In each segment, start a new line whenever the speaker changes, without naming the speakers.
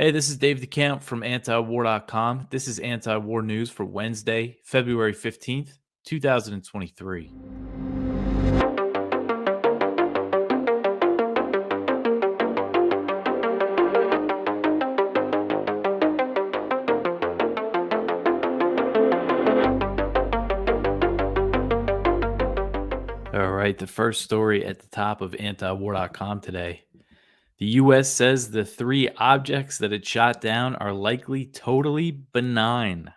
Hey, this is Dave DeCamp from antiwar.com. This is anti-war news for Wednesday, February 15th, 2023. All right, the first story at the top of antiwar.com today. The U.S. says the three objects that it shot down are likely totally benign.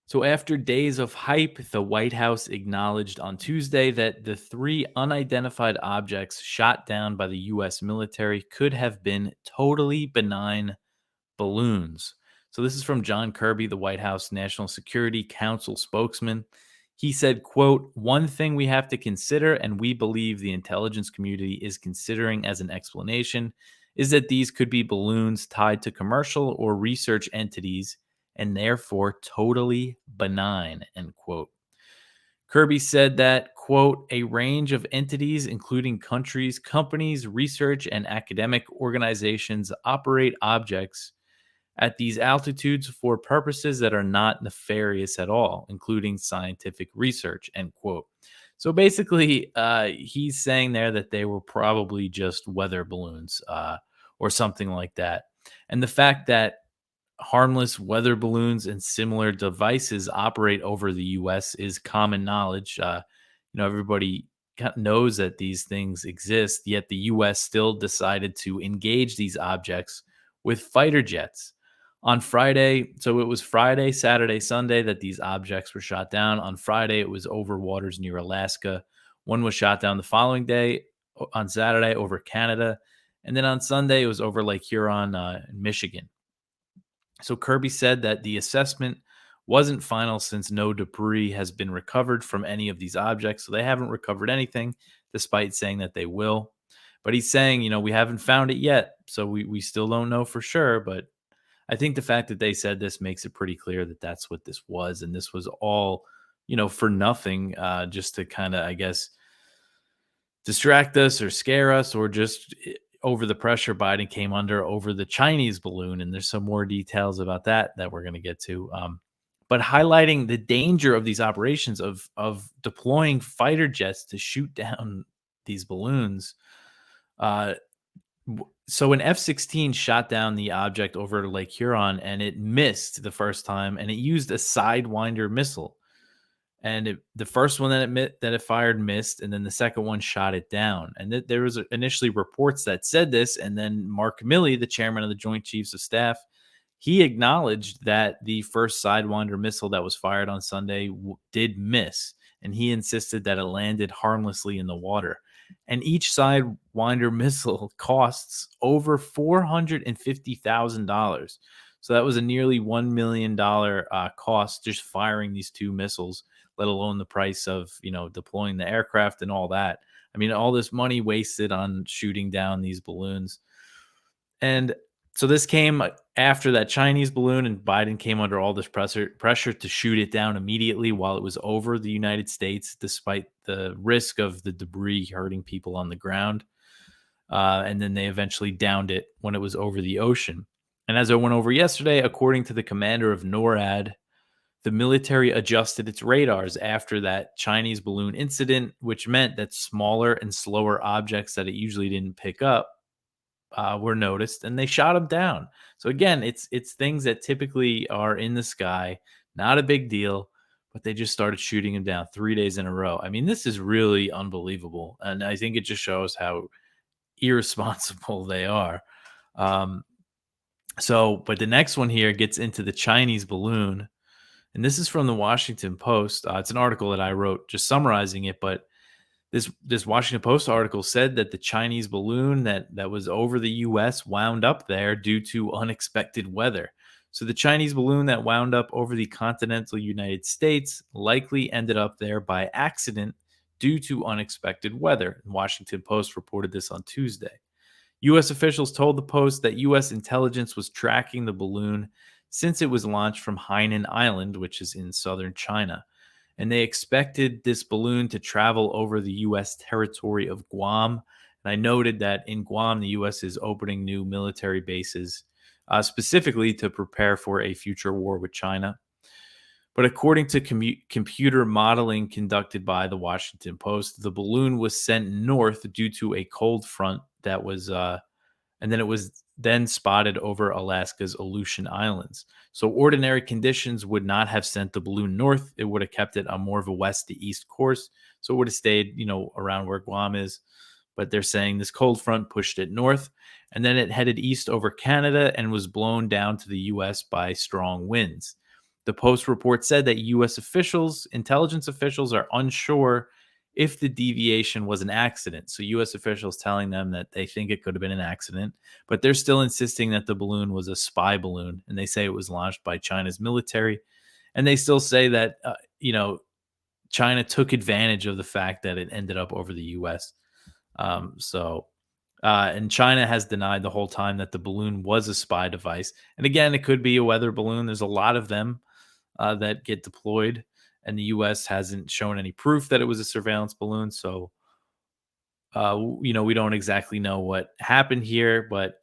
So, after days of hype, the White House acknowledged on Tuesday that the three unidentified objects shot down by the U.S. military could have been totally benign balloons. So, this is from John Kirby, the White House National Security Council spokesman. He said, quote, "One thing we have to consider, and we believe the intelligence community is considering as an explanation, is that these could be balloons tied to commercial or research entities and therefore totally benign," end quote. Kirby said that, quote, "A range of entities, including countries, companies, research, and academic organizations, operate objects at these altitudes for purposes that are not nefarious at all, including scientific research," end quote. So basically, he's saying there that they were probably just weather balloons or something like that. And the fact that harmless weather balloons and similar devices operate over the U.S. is common knowledge. Everybody knows that these things exist, yet the U.S. still decided to engage these objects with fighter jets. On Friday, so it was Friday, Saturday, Sunday that these objects were shot down. On Friday, it was over waters near Alaska. One was shot down the following day, on Saturday, over Canada. And then on Sunday, it was over Lake Huron in Michigan. So Kirby said that the assessment wasn't final since no debris has been recovered from any of these objects. So they haven't recovered anything, despite saying that they will. But he's saying, we haven't found it yet. So we still don't know for sure. But I think the fact that they said this makes it pretty clear that that's what this was. And this was all, for nothing, just to kind of, I guess, distract us or scare us or just over the pressure Biden came under over the Chinese balloon. And there's some more details about that we're going to get to. But highlighting the danger of these operations of deploying fighter jets to shoot down these balloons. So an F-16 shot down the object over Lake Huron, and it missed the first time, and it used a Sidewinder missile. And the first one that it fired missed, and then the second one shot it down. And there was initially reports that said this, and then Mark Milley, the chairman of the Joint Chiefs of Staff, he acknowledged that the first Sidewinder missile that was fired on Sunday did miss, and he insisted that it landed harmlessly in the water. And each Sidewinder missile costs over $450,000. So that was a nearly $1 million cost just firing these two missiles, let alone the price of, deploying the aircraft and all that. I mean, all this money wasted on shooting down these balloons. And so this came after that Chinese balloon, and Biden came under all this pressure to shoot it down immediately while it was over the United States, despite the risk of the debris hurting people on the ground. And then they eventually downed it when it was over the ocean. And as I went over yesterday, according to the commander of NORAD, the military adjusted its radars after that Chinese balloon incident, which meant that smaller and slower objects that it usually didn't pick up were noticed, and they shot them down. So again, it's things that typically are in the sky, not a big deal, but they just started shooting them down 3 days in a row. I mean, this is really unbelievable, and I think it just shows how irresponsible they are. But the next one here gets into the Chinese balloon, and this is from the Washington Post. It's an article that I wrote just summarizing it, but this Washington Post article said that the Chinese balloon that was over the U.S. wound up there due to unexpected weather. So the Chinese balloon that wound up over the continental United States likely ended up there by accident due to unexpected weather. The Washington Post reported this on Tuesday. U.S. officials told the Post that U.S. intelligence was tracking the balloon since it was launched from Hainan Island, which is in southern China. And they expected this balloon to travel over the U.S. territory of Guam. And I noted that in Guam, the U.S. is opening new military bases specifically to prepare for a future war with China. But according to computer modeling conducted by the Washington Post, the balloon was sent north due to a cold front that was and then it was then spotted over Alaska's Aleutian Islands. So ordinary conditions would not have sent the balloon north. It would have kept it on more of a west to east course. So it would have stayed, around where Guam is. But they're saying this cold front pushed it north, and then it headed east over Canada and was blown down to the U.S. by strong winds. The Post report said that U.S. intelligence officials, are unsure if the deviation was an accident. So U.S. officials telling them that they think it could have been an accident, but they're still insisting that the balloon was a spy balloon, and they say it was launched by China's military. And they still say that, China took advantage of the fact that it ended up over the U.S. And China has denied the whole time that the balloon was a spy device. And again, it could be a weather balloon. There's a lot of them that get deployed, and the U.S. hasn't shown any proof that it was a surveillance balloon. So, we don't exactly know what happened here, but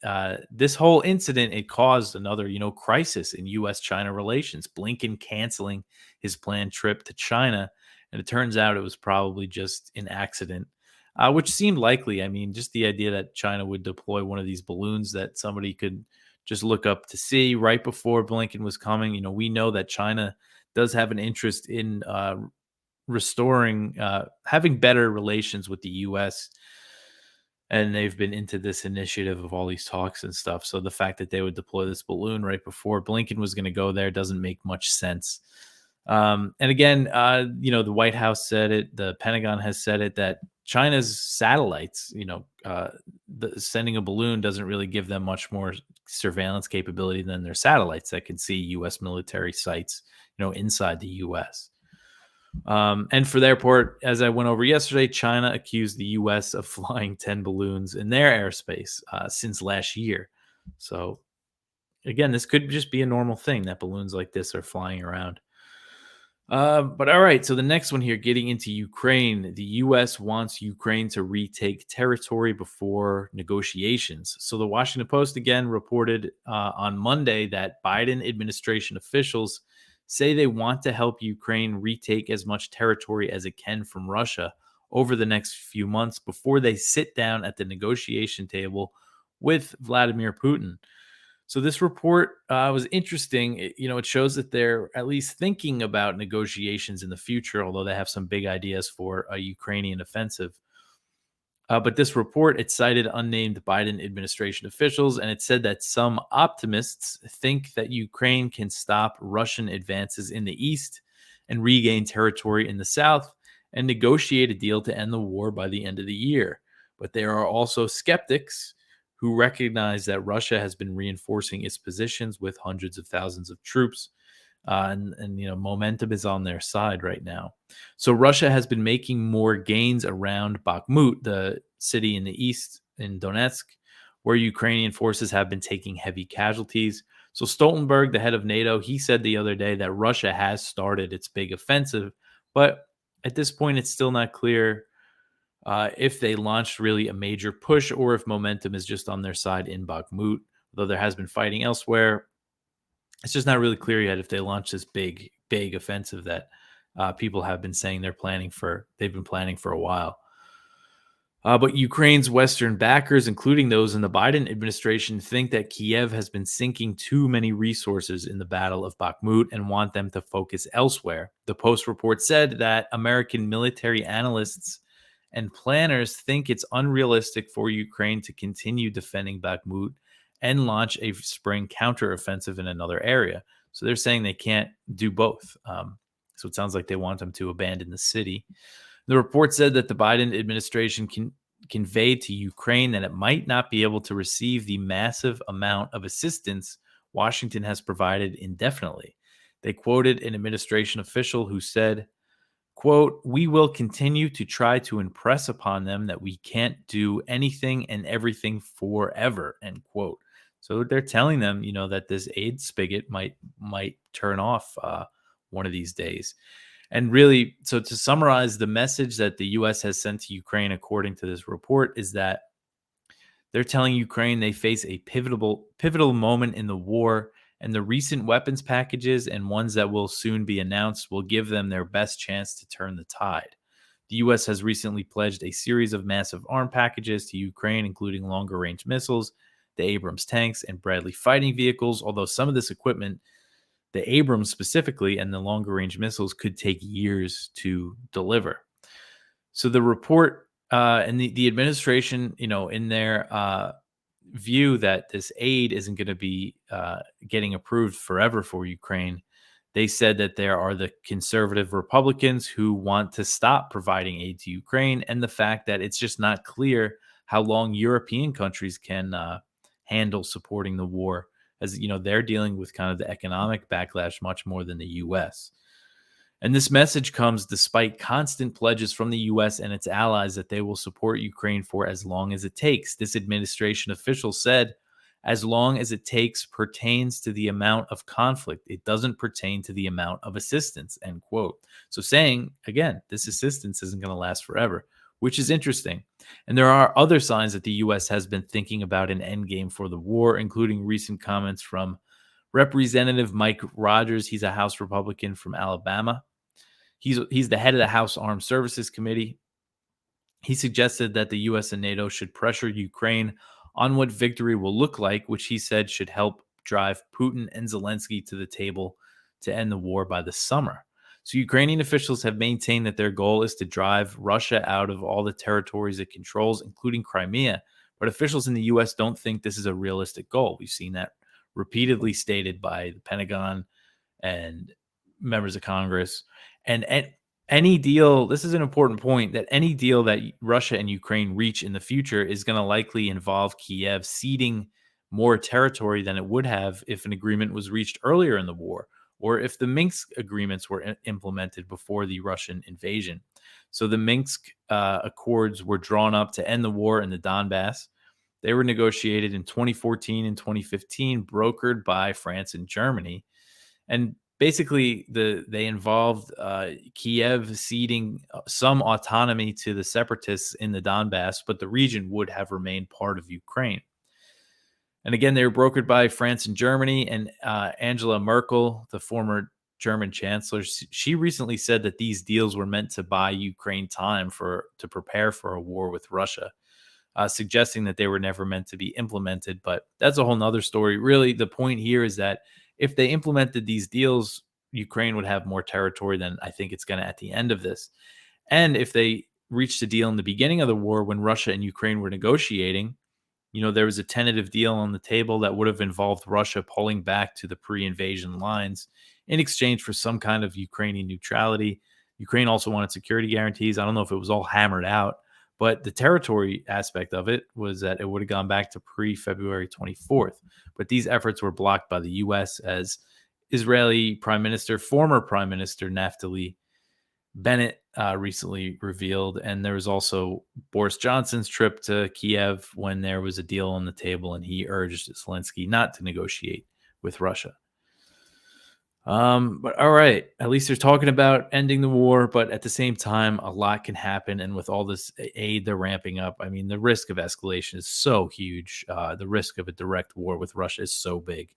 this whole incident, it caused another, crisis in U.S.-China relations. Blinken canceling his planned trip to China, and it turns out it was probably just an accident, which seemed likely. I mean, just the idea that China would deploy one of these balloons that somebody could just look up to see right before Blinken was coming. We know that China does have an interest in having better relations with the U.S., and they've been into this initiative of all these talks and stuff. So the fact that they would deploy this balloon right before Blinken was going to go there doesn't make much sense. And again, the White House said it, the Pentagon has said it, that China's satellites, sending a balloon doesn't really give them much more surveillance capability than their satellites that can see U.S. military sites, inside the U.S. And for their part, as I went over yesterday, China accused the U.S. of flying 10 balloons in their airspace since last year. So again, this could just be a normal thing that balloons like this are flying around. But all right, so the next one here, getting into Ukraine. The U.S. wants Ukraine to retake territory before negotiations. So the Washington Post again reported on Monday that Biden administration officials say they want to help Ukraine retake as much territory as it can from Russia over the next few months before they sit down at the negotiation table with Vladimir Putin. So this report was interesting. It shows that they're at least thinking about negotiations in the future, although they have some big ideas for a Ukrainian offensive. But this report, it cited unnamed Biden administration officials, and it said that some optimists think that Ukraine can stop Russian advances in the east and regain territory in the south and negotiate a deal to end the war by the end of the year. But there are also skeptics who recognize that Russia has been reinforcing its positions with hundreds of thousands of troops. And momentum is on their side right now. So Russia has been making more gains around Bakhmut, the city in the east in Donetsk, where Ukrainian forces have been taking heavy casualties. So Stoltenberg, the head of NATO, he said the other day that Russia has started its big offensive, but at this point, it's still not clear if they launched really a major push or if momentum is just on their side in Bakhmut, though there has been fighting elsewhere. It's just not really clear yet if they launch this big offensive that people have been saying they've been planning for a while. But Ukraine's Western backers, including those in the Biden administration, think that Kiev has been sinking too many resources in the Battle of Bakhmut and want them to focus elsewhere. The Post report said that American military analysts and planners think it's unrealistic for Ukraine to continue defending Bakhmut and launch a spring counteroffensive in another area. So they're saying they can't do both. So it sounds like they want them to abandon the city. The report said that the Biden administration conveyed to Ukraine that it might not be able to receive the massive amount of assistance Washington has provided indefinitely. They quoted an administration official who said, quote, "We will continue to try to impress upon them that we can't do anything and everything forever," end quote. So they're telling them, that this aid spigot might turn off one of these days. And really, so to summarize, the message that the U.S. has sent to Ukraine, according to this report, is that They're telling Ukraine they face a pivotal moment in the war, and the recent weapons packages and ones that will soon be announced will give them their best chance to turn the tide. The U.S. has recently pledged a series of massive arm packages to Ukraine, including longer range missiles, the Abrams tanks, and Bradley fighting vehicles, although some of this equipment, the Abrams specifically, and the longer range missiles could take years to deliver. So the report and the administration, in their view that this aid isn't going to be getting approved forever for Ukraine, they said that there are the conservative Republicans who want to stop providing aid to Ukraine, and the fact that it's just not clear how long European countries can handle supporting the war, as they're dealing with kind of the economic backlash much more than the U.S. And this message comes despite constant pledges from the U.S. and its allies that they will support Ukraine for as long as it takes. This administration official said, as long as it takes pertains to the amount of conflict. It doesn't pertain to the amount of assistance, end quote. So saying, again, this assistance isn't going to last forever, which is interesting. And there are other signs that the U.S. has been thinking about an endgame for the war, including recent comments from Representative Mike Rogers. He's a House Republican from Alabama. He's the head of the House Armed Services Committee. He suggested that the U.S. and NATO should pressure Ukraine on what victory will look like, which he said should help drive Putin and Zelensky to the table to end the war by the summer. So Ukrainian officials have maintained that their goal is to drive Russia out of all the territories it controls, including Crimea. But officials in the U.S. don't think this is a realistic goal. We've seen that repeatedly stated by the Pentagon and members of Congress. And any deal, this is an important point, that any deal that Russia and Ukraine reach in the future is going to likely involve Kiev ceding more territory than it would have if an agreement was reached earlier in the war, or if the Minsk agreements were implemented before the Russian invasion. So the Minsk Accords were drawn up to end the war in the Donbass. They were negotiated in 2014 and 2015, brokered by France and Germany. And basically, they involved Kiev ceding some autonomy to the separatists in the Donbass, but the region would have remained part of Ukraine. And again, they were brokered by France and Germany. And Angela Merkel, the former German chancellor, she recently said that these deals were meant to buy Ukraine time to prepare for a war with Russia, suggesting that they were never meant to be implemented. But that's a whole nother story. Really, the point here is that if they implemented these deals, Ukraine would have more territory than I think it's going to at the end of this. And if they reached a deal in the beginning of the war when Russia and Ukraine were negotiating, there was a tentative deal on the table that would have involved Russia pulling back to the pre-invasion lines in exchange for some kind of Ukrainian neutrality. Ukraine also wanted security guarantees. I don't know if it was all hammered out, but the territory aspect of it was that it would have gone back to pre-February 24th. But these efforts were blocked by the U.S. as Israeli former Prime Minister Naftali Bennett recently revealed. And there was also Boris Johnson's trip to Kiev when there was a deal on the table, and he urged Zelensky not to negotiate with Russia. But all right, at least they're talking about ending the war, but at the same time, a lot can happen. And with all this aid they're ramping up, I mean, the risk of escalation is so huge. The risk of a direct war with Russia is so big,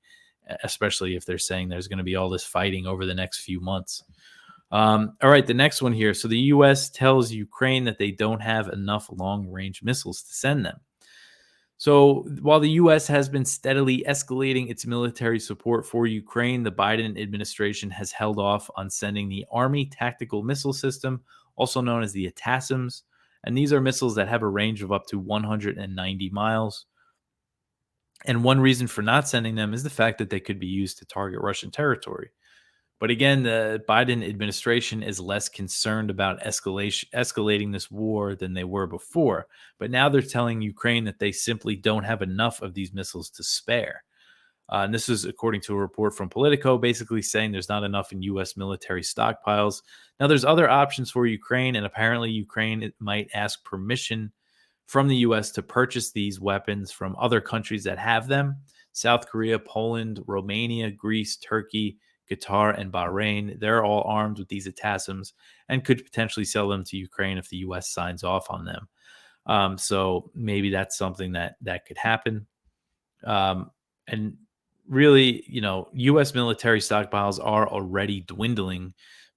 especially if they're saying there's going to be all this fighting over the next few months. All right, the next one here. So the U.S. tells Ukraine that they don't have enough long-range missiles to send them. So while the U.S. has been steadily escalating its military support for Ukraine, the Biden administration has held off on sending the Army Tactical Missile System, also known as the ATACMs. And these are missiles that have a range of up to 190 miles. And one reason for not sending them is the fact that they could be used to target Russian territory. But again, the Biden administration is less concerned about escalating this war than they were before. But now they're telling Ukraine that they simply don't have enough of these missiles to spare. And this is according to a report from Politico, basically saying there's not enough in U.S. military stockpiles. Now, there's other options for Ukraine, and apparently Ukraine might ask permission from the U.S. to purchase these weapons from other countries that have them. South Korea, Poland, Romania, Greece, Turkey, Qatar, and Bahrain. They're all armed with these ATACMs and could potentially sell them to Ukraine if the U.S. signs off on them. So maybe that's something that could happen. And really, U.S. military stockpiles are already dwindling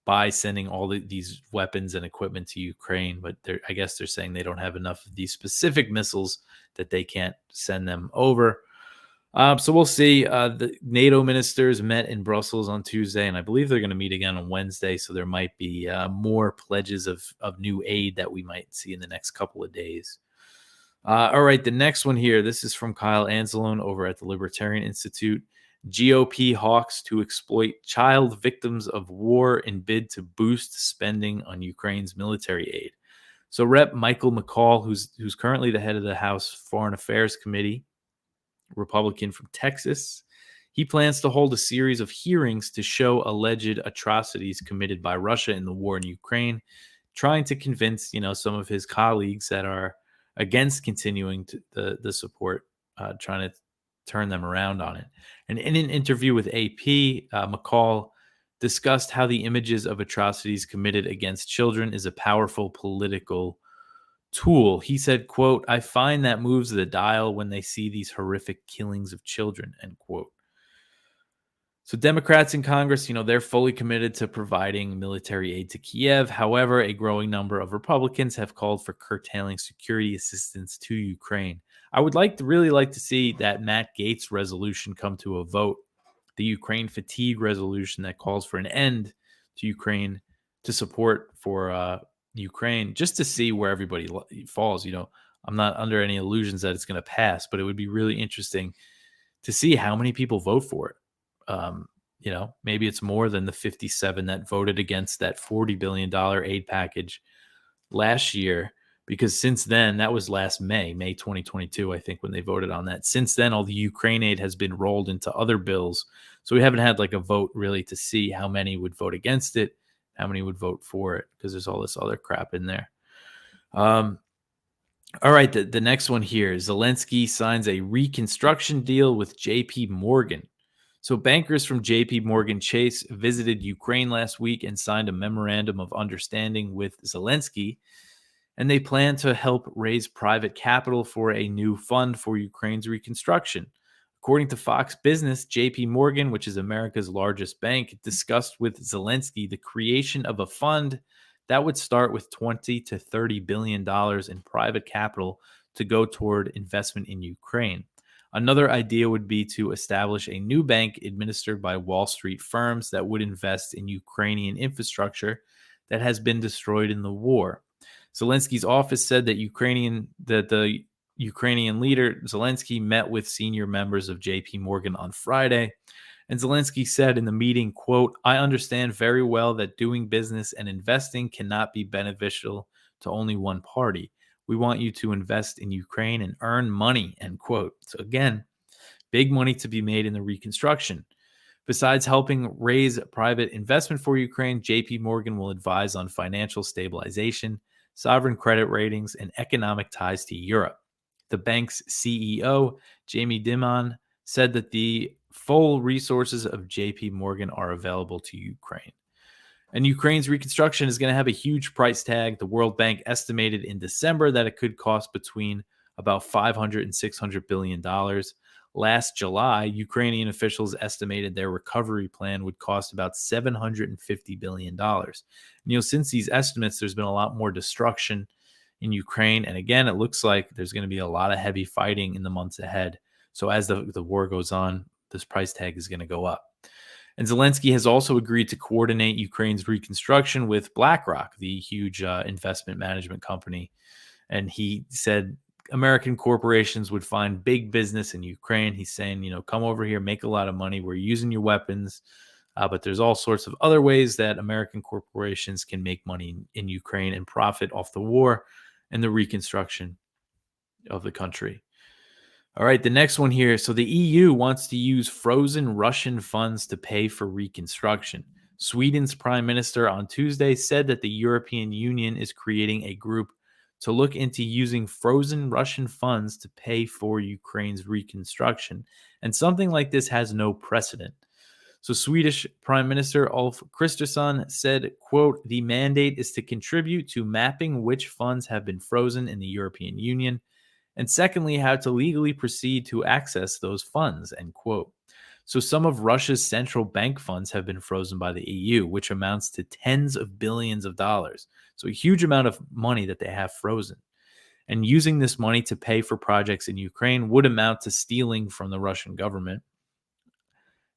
by sending all these weapons and equipment to Ukraine. But I guess they're saying they don't have enough of these specific missiles that they can't send them over. So we'll see. The NATO ministers met in Brussels on Tuesday, and I believe they're going to meet again on Wednesday. So there might be more pledges of new aid that we might see in the next couple of days. All right, the next one here. This is from Kyle Anzalone over at the Libertarian Institute. GOP hawks to exploit child victims of war in bid to boost spending on Ukraine's military aid. So Rep. Michael McCall, who's currently the head of the House Foreign Affairs Committee, Republican from Texas, he plans to hold a series of hearings to show alleged atrocities committed by Russia in the war in Ukraine, trying to convince some of his colleagues that are against continuing the support, trying to turn them around on it. And in an interview with AP, McCall discussed how the images of atrocities committed against children is a powerful political tool. He said, quote, "I find that moves the dial when they see these horrific killings of children," end quote. So Democrats in Congress, they're fully committed to providing military aid to Kiev. However, a growing number of Republicans have called for curtailing security assistance to Ukraine. I would really like to see that Matt Gaetz resolution come to a vote, the Ukraine fatigue resolution that calls for an end to Ukraine, to support for Ukraine, just to see where everybody falls. I'm not under any illusions that it's going to pass, but it would be really interesting to see how many people vote for it. Maybe it's more than the 57 that voted against that $40 billion aid package last year, because since then, that was last May 2022, I think, when they voted on that. Since then, all the Ukraine aid has been rolled into other bills. So we haven't had like a vote really to see how many would vote against it, how many would vote for it, because there's all this other crap in there. All right, the next one here. Zelensky signs a reconstruction deal with JP Morgan. So bankers from JP Morgan Chase visited Ukraine last week and signed a memorandum of understanding with Zelensky, and they plan to help raise private capital for a new fund for Ukraine's reconstruction. According to Fox Business, JP Morgan, which is America's largest bank, discussed with Zelensky the creation of a fund that would start with $20 to $30 billion in private capital to go toward investment in Ukraine. Another idea would be to establish a new bank administered by Wall Street firms that would invest in Ukrainian infrastructure that has been destroyed in the war. Zelensky's office said that the Ukrainian leader Zelensky met with senior members of JP Morgan on Friday. And Zelensky said in the meeting, quote, "I understand very well that doing business and investing cannot be beneficial to only one party. We want you to invest in Ukraine and earn money," end quote. So again, big money to be made in the reconstruction. Besides helping raise private investment for Ukraine, JP Morgan will advise on financial stabilization, sovereign credit ratings, and economic ties to Europe. The bank's CEO, Jamie Dimon, said that the full resources of JP Morgan are available to Ukraine. And Ukraine's reconstruction is going to have a huge price tag. The World Bank estimated in December that it could cost between about $500 and $600 billion. Last July, Ukrainian officials estimated their recovery plan would cost about $750 billion. Since these estimates, there's been a lot more destruction in Ukraine. And again, it looks like there's going to be a lot of heavy fighting in the months ahead. So as the war goes on, this price tag is going to go up. And Zelensky has also agreed to coordinate Ukraine's reconstruction with BlackRock, the huge investment management company. And he said American corporations would find big business in Ukraine. He's saying, come over here, make a lot of money. We're using your weapons. But there's all sorts of other ways that American corporations can make money in Ukraine and profit off the war and the reconstruction of the country. All right, the next one here. So the EU wants to use frozen Russian funds to pay for reconstruction. Sweden's prime minister on Tuesday said that the European Union is creating a group to look into using frozen Russian funds to pay for Ukraine's reconstruction. And something like this has no precedent. So Swedish Prime Minister Ulf Kristersson said, quote, the mandate is to contribute to mapping which funds have been frozen in the European Union, and secondly, how to legally proceed to access those funds, end quote. So some of Russia's central bank funds have been frozen by the EU, which amounts to tens of billions of dollars. So a huge amount of money that they have frozen. And using this money to pay for projects in Ukraine would amount to stealing from the Russian government.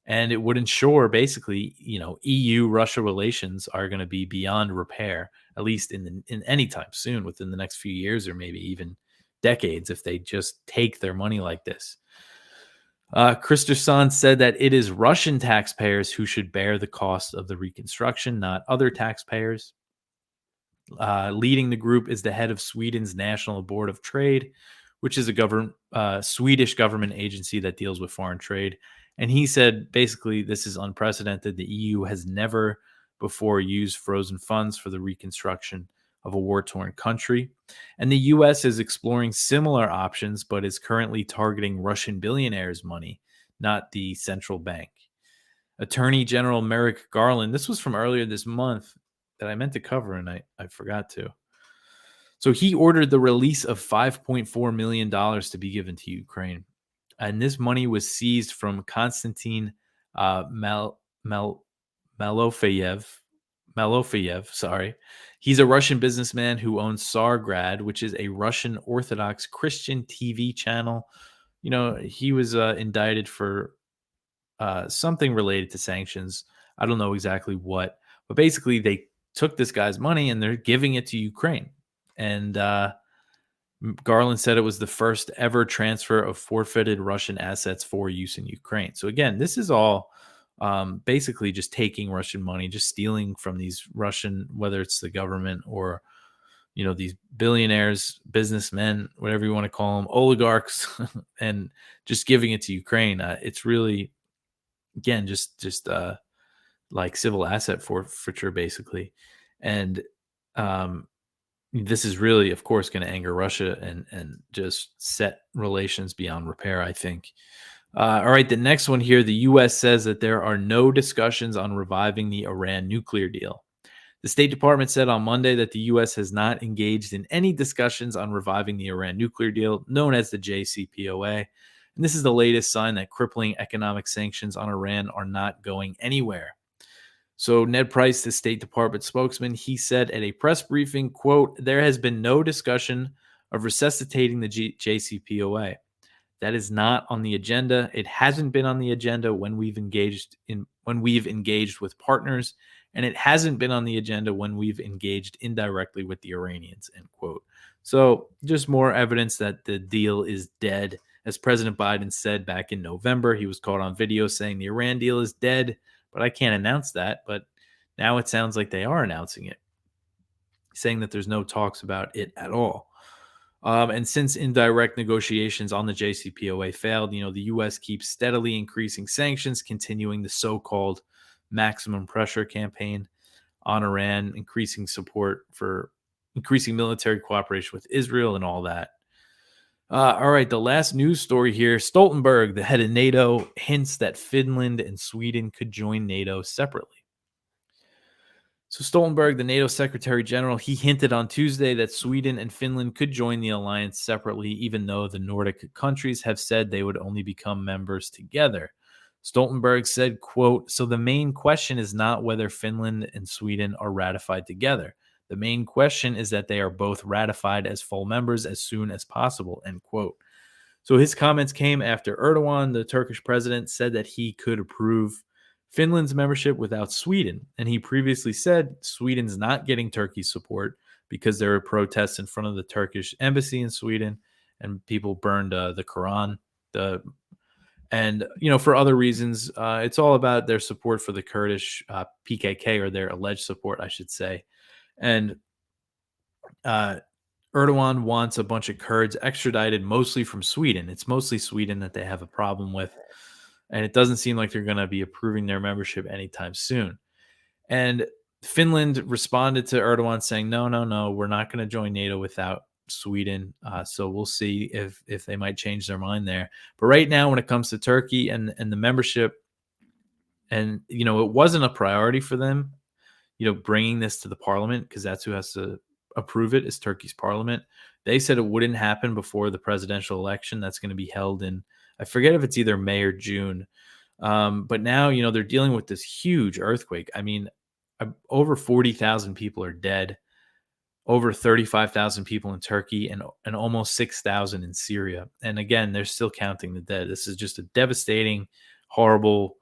And it would ensure basically, EU Russia relations are going to be beyond repair, at least in any time soon, within the next few years or maybe even decades, if they just take their money like this. Kristersson said that it is Russian taxpayers who should bear the cost of the reconstruction, not other taxpayers. Leading the group is the head of Sweden's National Board of Trade, which is a Swedish government agency that deals with foreign trade. And he said, basically, this is unprecedented. The EU has never before used frozen funds for the reconstruction of a war-torn country. And the U.S. is exploring similar options, but is currently targeting Russian billionaires' money, not the central bank. Attorney General Merrick Garland, this was from earlier this month that I meant to cover, and I forgot to. So he ordered the release of $5.4 million to be given to Ukraine. And this money was seized from Konstantin Malofeyev. Sorry. He's a Russian businessman who owns Tsargrad, which is a Russian Orthodox Christian TV channel. He was indicted for something related to sanctions. I don't know exactly what, but basically they took this guy's money and they're giving it to Ukraine. And Garland said it was the first ever transfer of forfeited Russian assets for use in Ukraine. So again, this is all basically just taking Russian money, just stealing from these Russian, whether it's the government or, these billionaires, businessmen, whatever you want to call them, oligarchs, and just giving it to Ukraine. It's really, again, just like civil asset forfeiture, basically. And this is really, of course, going to anger Russia and just set relations beyond repair, I think. All right, the next one here, the U.S. says that there are no discussions on reviving the Iran nuclear deal. The State Department said on Monday that the U.S. has not engaged in any discussions on reviving the Iran nuclear deal, known as the JCPOA. And this is the latest sign that crippling economic sanctions on Iran are not going anywhere. So Ned Price, the State Department spokesman, he said at a press briefing, quote, there has been no discussion of resuscitating the JCPOA. That is not on the agenda. It hasn't been on the agenda when we've engaged with partners, and it hasn't been on the agenda when we've engaged indirectly with the Iranians, end quote. So just more evidence that the deal is dead. As President Biden said back in November, he was caught on video saying the Iran deal is dead, but I can't announce that. But now it sounds like they are announcing it, saying that there's no talks about it at all. And since indirect negotiations on the JCPOA failed, the U.S. keeps steadily increasing sanctions, continuing the so-called maximum pressure campaign on Iran, increasing support for increasing military cooperation with Israel and all that. All right, the last news story here. Stoltenberg, the head of NATO, hints that Finland and Sweden could join NATO separately. So Stoltenberg, the NATO Secretary General, he hinted on Tuesday that Sweden and Finland could join the alliance separately, even though the Nordic countries have said they would only become members together. Stoltenberg said, quote, so the main question is not whether Finland and Sweden are ratified together. The main question is that they are both ratified as full members as soon as possible, end quote. So his comments came after Erdogan, the Turkish president, said that he could approve Finland's membership without Sweden. And he previously said Sweden's not getting Turkey's support because there were protests in front of the Turkish embassy in Sweden and people burned the Quran. For other reasons, it's all about their support for the Kurdish PKK, or their alleged support, I should say. And Erdogan wants a bunch of Kurds extradited, mostly from Sweden. It's mostly Sweden that they have a problem with. And it doesn't seem like they're going to be approving their membership anytime soon. And Finland responded to Erdogan saying, no, we're not going to join NATO without Sweden. So we'll see if they might change their mind there. But right now, when it comes to Turkey and the membership And, it wasn't a priority for them, bringing this to the parliament, because that's who has to approve it, is Turkey's parliament. They said it wouldn't happen before the presidential election that's going to be held in, I forget if it's either May or June. But now, they're dealing with this huge earthquake. I mean, over 40,000 people are dead, over 35,000 people in Turkey, and almost 6,000 in Syria. And again, they're still counting the dead. This is just a devastating, horrible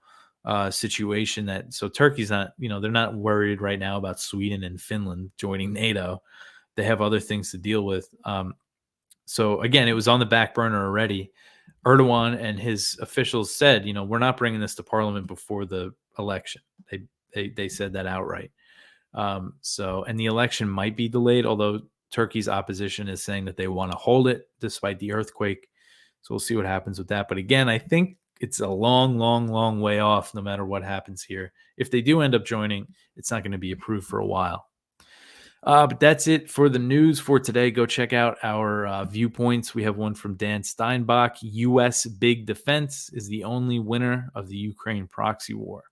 situation. So Turkey's not, they're not worried right now about Sweden and Finland joining NATO. They have other things to deal with. So again, it was on the back burner already. Erdogan and his officials said, we're not bringing this to parliament before the election. They said that outright. And the election might be delayed, although Turkey's opposition is saying that they want to hold it despite the earthquake. So we'll see what happens with that. But again, I think it's a long, long, long way off no matter what happens here. If they do end up joining, it's not going to be approved for a while. But that's it for the news for today. Go check out our viewpoints. We have one from Dan Steinbach. U.S. big defense is the only winner of the Ukraine proxy war.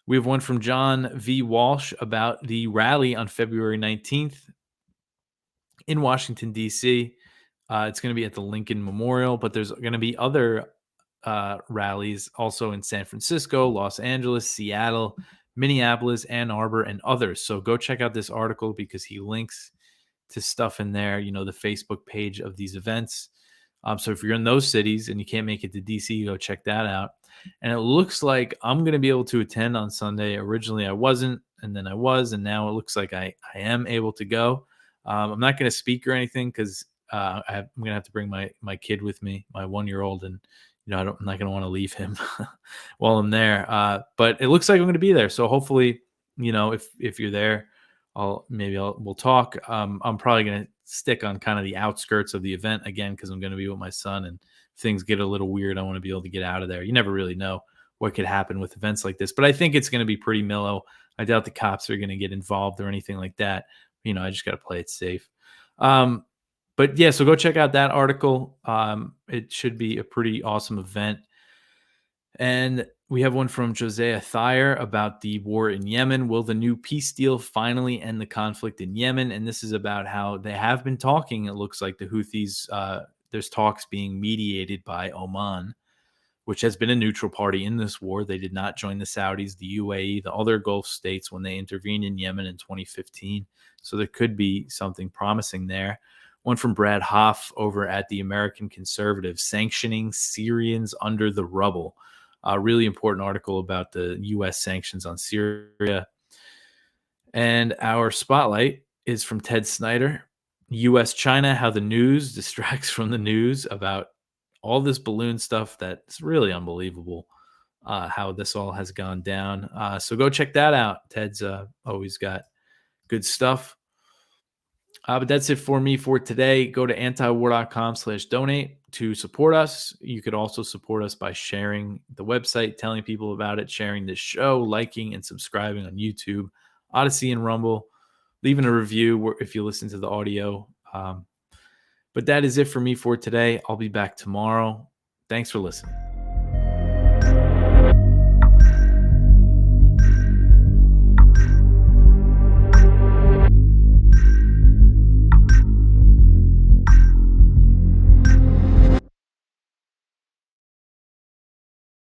We have one from John V. Walsh about the rally on February 19th in Washington, D.C. It's going to be at the Lincoln Memorial, but there's going to be other rallies also in San Francisco, Los Angeles, Seattle, Minneapolis, Ann Arbor, and others. So go check out this article because he links to stuff in there, the Facebook page of these events. So if you're in those cities and you can't make it to DC, go check that out. And it looks like I'm going to be able to attend on Sunday. Originally, I wasn't, and then I was, and now it looks like I am able to go. I'm not going to speak or anything because I'm going to have to bring my kid with me, my 1-year-old, and I'm not going to want to leave him while I'm there. But it looks like I'm going to be there. So hopefully, if you're there, we'll talk. I'm probably going to stick on kind of the outskirts of the event again, because I'm going to be with my son, and if things get a little weird, I want to be able to get out of there. You never really know what could happen with events like this, but I think it's going to be pretty mellow. I doubt the cops are going to get involved or anything like that. I just got to play it safe. But yeah, so go check out that article. It should be a pretty awesome event. And we have one from Josiah Thayer about the war in Yemen. Will the new peace deal finally end the conflict in Yemen? And this is about how they have been talking. It looks like the Houthis, there's talks being mediated by Oman, which has been a neutral party in this war. They did not join the Saudis, the UAE, the other Gulf states when they intervened in Yemen in 2015. So there could be something promising there. One from Brad Hoff over at the American Conservative, sanctioning Syrians under the rubble. A really important article about the U.S. sanctions on Syria. And our spotlight is from Ted Snyder, U.S.-China, how the news distracts from the news about all this balloon stuff that's really unbelievable, how this all has gone down. So go check that out. Ted's always got good stuff. But that's it for me for today. Go to antiwar.com/donate to support us. You could also support us by sharing the website, telling people about it, sharing this show, liking and subscribing on YouTube, Odyssey, and Rumble, leaving a review if you listen to the audio. But that is it for me for today. I'll be back tomorrow. Thanks for listening.